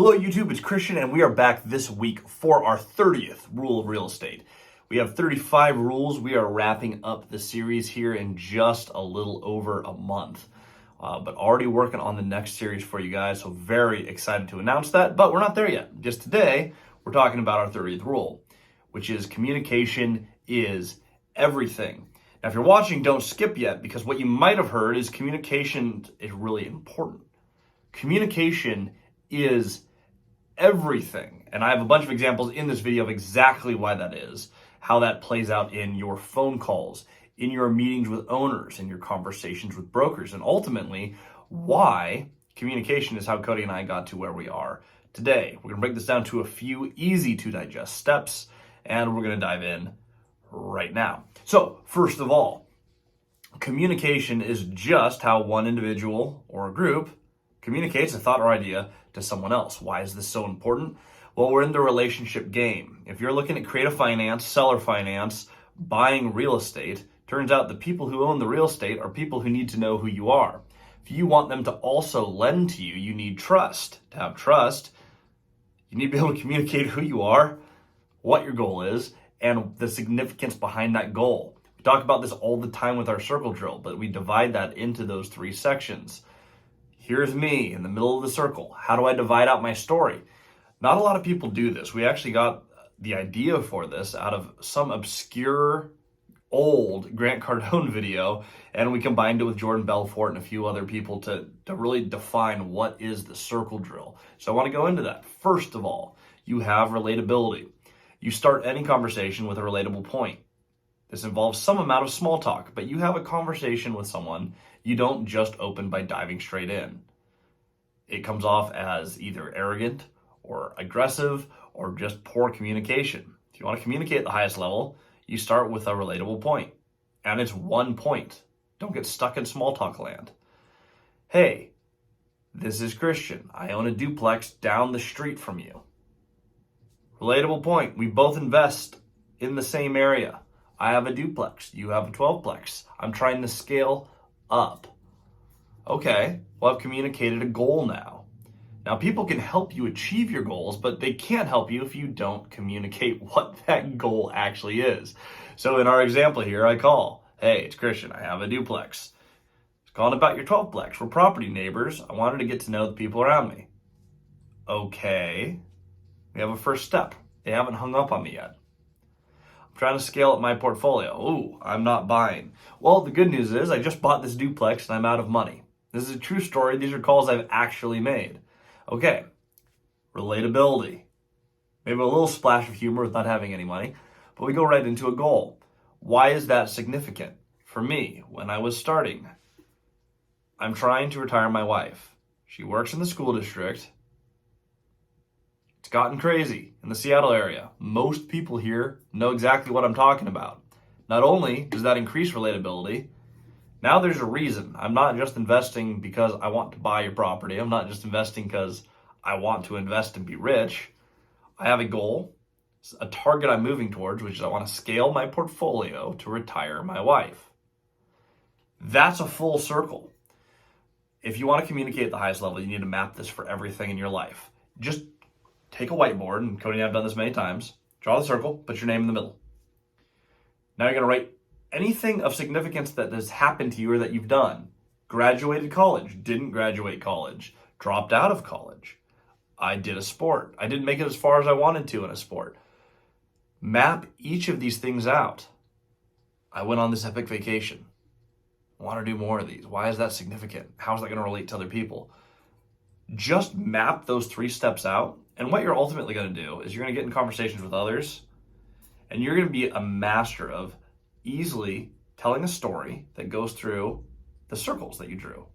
Hello YouTube, it's Christian and we are back this week for our 30th rule of real estate. We have 35 rules. We are wrapping up the series here in just a little over a month. But already working on the next series for you guys, so very excited to announce that, but we're not there yet. Just today, we're talking about our 30th rule, which is communication is everything. Now, if you're watching, don't skip yet, because what you might have heard is communication is really important. Communication is everything. And I have a bunch of examples in this video of exactly why that is, how that plays out in your phone calls, in your meetings with owners, in your conversations with brokers, and ultimately why communication is how Cody and I got to where we are today. We're going to break this down to a few easy to digest steps, and we're going to dive in right now. So first of all, communication is just how one individual or a group communicates a thought or idea to someone else. Why is this so important? Well, we're in the relationship game. If you're looking at creative finance, seller finance, buying real estate, turns out the people who own the real estate are people who need to know who you are. If you want them to also lend to you, you need trust. To have trust, you need to be able to communicate who you are, what your goal is, and the significance behind that goal. We talk about this all the time with our circle drill, but we divide that into those three sections. Here's me in the middle of the circle. How do I divide out my story? Not a lot of people do this. We actually got the idea for this out of some obscure old Grant Cardone video, and we combined it with Jordan Belfort and a few other people to really define what is the circle drill. So I want to go into that. First of all, you have relatability. You start any conversation with a relatable point. This involves some amount of small talk, but you have a conversation with someone. You don't just open by diving straight in. It comes off as either arrogant or aggressive or just poor communication. If you want to communicate at the highest level, you start with a relatable point. And it's one point. Don't get stuck in small talk land. Hey, this is Christian. I own a duplex down the street from you. Relatable point. We both invest in the same area. I have a duplex. You have a 12plex. I'm trying to scale up. Okay, well, I've communicated a goal now. Now, people can help you achieve your goals, but they can't help you if you don't communicate what that goal actually is. So in our example here, I call, hey, it's Christian. I have a duplex. It's calling about your 12plex. We're property neighbors. I wanted to get to know the people around me. Okay, we have a first step. They haven't hung up on me yet. Trying to scale up my portfolio. Ooh, I'm not buying. Well, the good news is I just bought this duplex and I'm out of money. This is a true story. These are calls I've actually made. Okay, relatability. Maybe a little splash of humor with not having any money, but we go right into a goal. Why is that significant? For me, when I was starting, I'm trying to retire my wife. She works in the school district. It's gotten crazy in the Seattle area. Most people here know exactly what I'm talking about. Not only does that increase relatability, now there's a reason. I'm not just investing because I want to buy your property. I'm not just investing because I want to invest and be rich. I have a goal, a target I'm moving towards, which is I want to scale my portfolio to retire my wife. That's a full circle. If you want to communicate at the highest level, you need to map this for everything in your life. Just take a whiteboard, and Cody and I have done this many times. Draw the circle, put your name in the middle. Now you're going to write anything of significance that has happened to you or that you've done. Graduated college, didn't graduate college, dropped out of college. I did a sport. I didn't make it as far as I wanted to in a sport. Map each of these things out. I went on this epic vacation. I want to do more of these. Why is that significant? How is that going to relate to other people? Just map those three steps out. And what you're ultimately going to do is you're going to get in conversations with others, and you're going to be a master of easily telling a story that goes through the circles that you drew.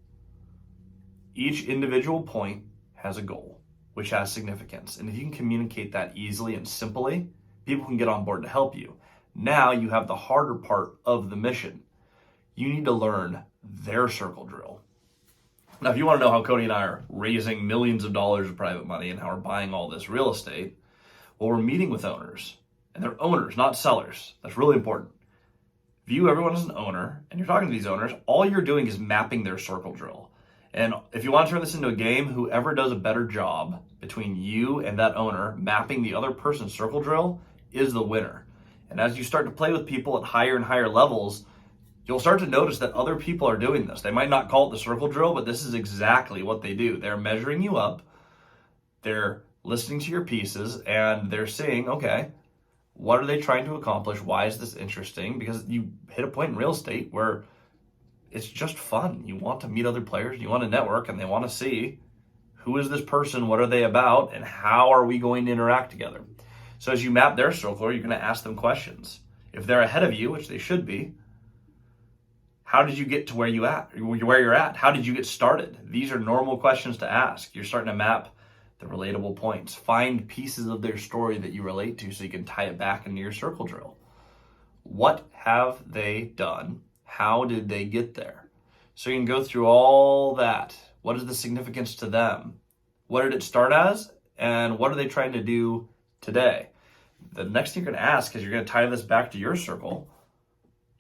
Each individual point has a goal, which has significance. And if you can communicate that easily and simply, people can get on board to help you. Now you have the harder part of the mission. You need to learn their circle drill. Now, if you want to know how Cody and I are raising millions of dollars of private money and how we're buying all this real estate, well, we're meeting with owners. And they're owners, not sellers. That's really important. View everyone as an owner, and you're talking to these owners, all you're doing is mapping their circle drill. And if you want to turn this into a game, whoever does a better job between you and that owner mapping the other person's circle drill is the winner. And as you start to play with people at higher and higher levels, you'll start to notice that other people are doing this. They might not call it the circle drill, but this is exactly what they do. They're measuring you up, they're listening to your pieces, and they're saying, okay, what are they trying to accomplish? Why is this interesting? Because you hit a point in real estate where it's just fun. You want to meet other players, you want to network, and they want to see who is this person, what are they about, and how are we going to interact together. So as you map their circle, you're going to ask them questions. If they're ahead of you, which they should be, how did you get to where you're at? How did you get started? These are normal questions to ask. You're starting to map the relatable points. Find pieces of their story that you relate to so you can tie it back into your circle drill. What have they done? How did they get there? So you can go through all that. What is the significance to them? What did it start as? And what are they trying to do today? The next thing you're going to ask is you're going to tie this back to your circle.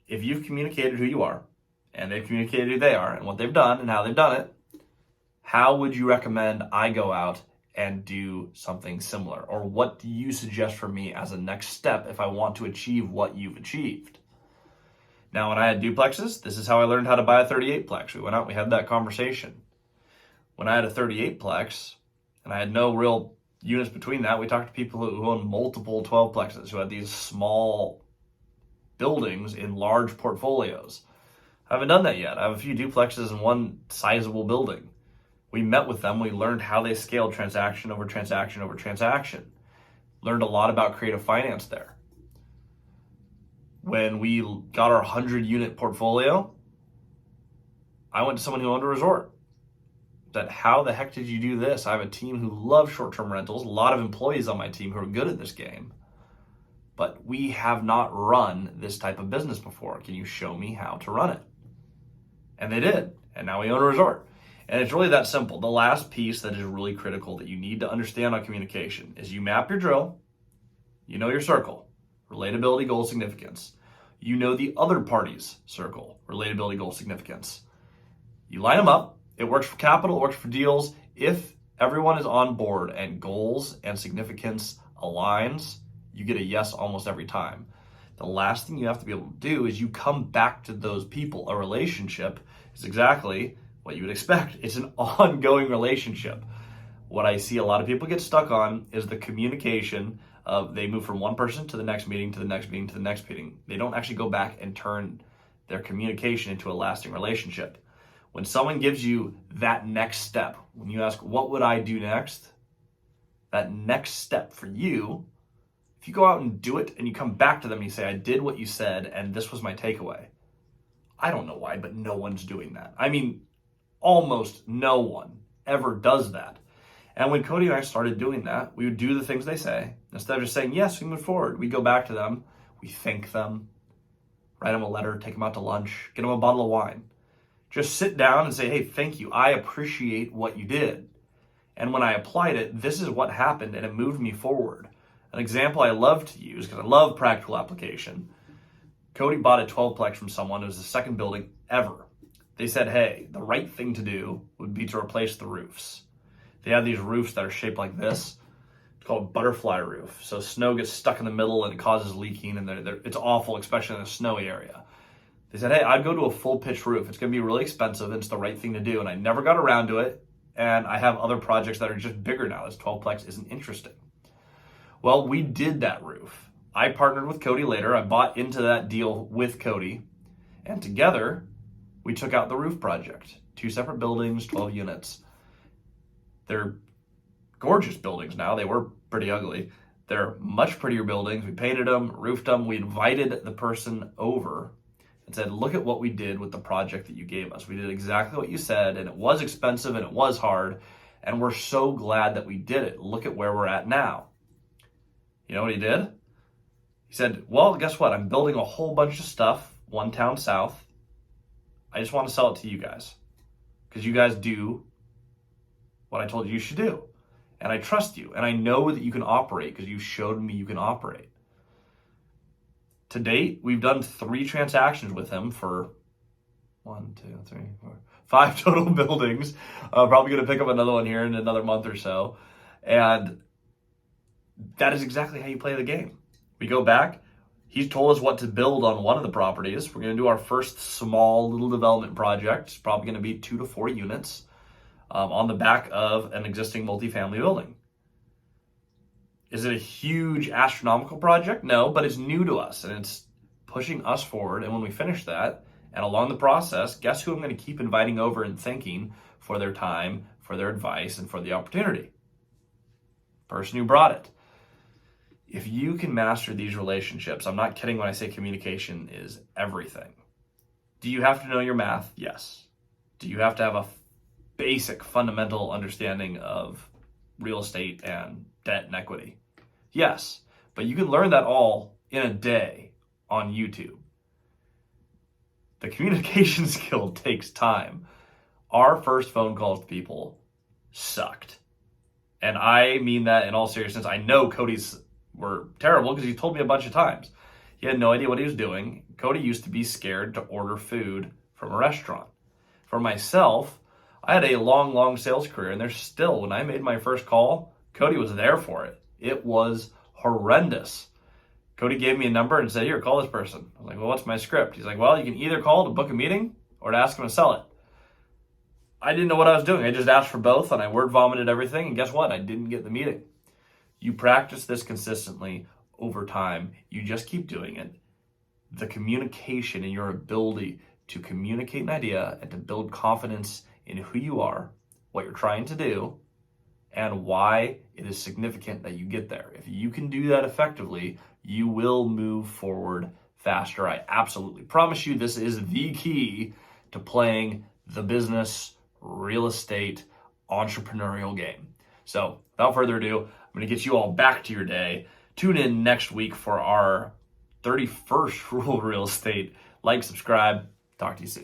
If you've communicated who you are, and they've communicated who they are, and what they've done and how they've done it, how would you recommend I go out and do something similar? Or what do you suggest for me as a next step if I want to achieve what you've achieved? Now, when I had duplexes, this is how I learned how to buy a 38-plex. We went out and we had that conversation. When I had a 38-plex, and I had no real units between that, we talked to people who own multiple 12-plexes, who had these small buildings in large portfolios. I haven't done that yet. I have a few duplexes in one sizable building. We met with them. We learned how they scaled transaction over transaction over transaction. Learned a lot about creative finance there. When we got our 100-unit portfolio, I went to someone who owned a resort. That how the heck did you do this? I have a team who loves short-term rentals, a lot of employees on my team who are good at this game, but we have not run this type of business before. Can you show me how to run it? And they did, and now we own a resort. And it's really that simple. The last piece that is really critical that you need to understand on communication is you map your drill, you know your circle, relatability, goal, significance. You know the other party's circle, relatability, goal, significance. You line them up. It works for capital, it works for deals. If everyone is on board and goals and significance aligns, you get a yes almost every time. The last thing you have to be able to do is you come back to those people. A relationship is exactly what you would expect. It's an ongoing relationship. What I see a lot of people get stuck on is the communication of they move from one person to the next meeting, to the next meeting, to the next meeting. They don't actually go back and turn their communication into a lasting relationship. When someone gives you that next step, when you ask, what would I do next? That next step for you, if you go out and do it and you come back to them and you say, I did what you said and this was my takeaway. I don't know why, but no one's doing that. I mean, almost no one ever does that. And when Cody and I started doing that, we would do the things they say. Instead of just saying, yes, we move forward, we go back to them, we thank them, write them a letter, take them out to lunch, get them a bottle of wine. Just sit down and say, hey, thank you. I appreciate what you did. And when I applied it, this is what happened, and it moved me forward. An example I love to use, because I love practical application. Cody bought a 12-plex from someone. It was the second building ever. They said, hey, the right thing to do would be to replace the roofs. They have these roofs that are shaped like this. It's called butterfly roof. So snow gets stuck in the middle and it causes leaking, and it's awful, especially in a snowy area. They said, hey, I'd go to a full pitch roof. It's going to be really expensive, and it's the right thing to do. And I never got around to it, and I have other projects that are just bigger now. This 12-plex isn't interesting. Well, we did that roof. I partnered with Cody later. I bought into that deal with Cody, and together we took out the roof project. 2 separate buildings, 12 units. They're gorgeous buildings now. They were pretty ugly. They're much prettier buildings. We painted them, roofed them. We invited the person over and said, look at what we did with the project that you gave us. We did exactly what you said, and it was expensive and it was hard, and we're so glad that we did it. Look at where we're at now. You know what he did? He said, well, guess what? I'm building a whole bunch of stuff, one town south. I just want to sell it to you guys because you guys do what I told you should do. And I trust you, and I know that you can operate because you showed me you can operate. To date, we've done 3 transactions with him for 1, 2, 3, 4, 5 total buildings. Probably going to pick up another one here in another month or so. And that is exactly how you play the game. We go back. He's told us what to build on one of the properties. We're going to do our first small little development project. It's probably going to be 2 to 4 units on the back of an existing multifamily building. Is it a huge astronomical project? No, but it's new to us and it's pushing us forward. And when we finish that, and along the process, guess who I'm going to keep inviting over and thanking for their time, for their advice, and for the opportunity? Person who brought it. If you can master these relationships, I'm not kidding when I say communication is everything. Do you have to know your math? Yes. Do you have to have a basic fundamental understanding of real estate and debt and equity? Yes. But you can learn that all in a day on YouTube. The communication skill takes time. Our first phone calls to people sucked. And I mean that in all seriousness. I know Cody's were terrible because he told me a bunch of times. He had no idea what he was doing. Cody used to be scared to order food from a restaurant. For myself, I had a long sales career, and there's still, when I made my first call, Cody was there for it. It was horrendous. Cody gave me a number and said, here, call this person. I was like, well, what's my script? He's like, well, you can either call to book a meeting or to ask him to sell it. I didn't know what I was doing. I just asked for both, and I word vomited everything, and guess what? I didn't get the meeting. You practice this consistently over time. You just keep doing it. The communication and your ability to communicate an idea and to build confidence in who you are, what you're trying to do, and why it is significant that you get there. If you can do that effectively, you will move forward faster. I absolutely promise you this is the key to playing the business, real estate, entrepreneurial game. So without further ado, I'm going to get you all back to your day. Tune in next week for our 31st rule of real estate. Like, subscribe. Talk to you soon.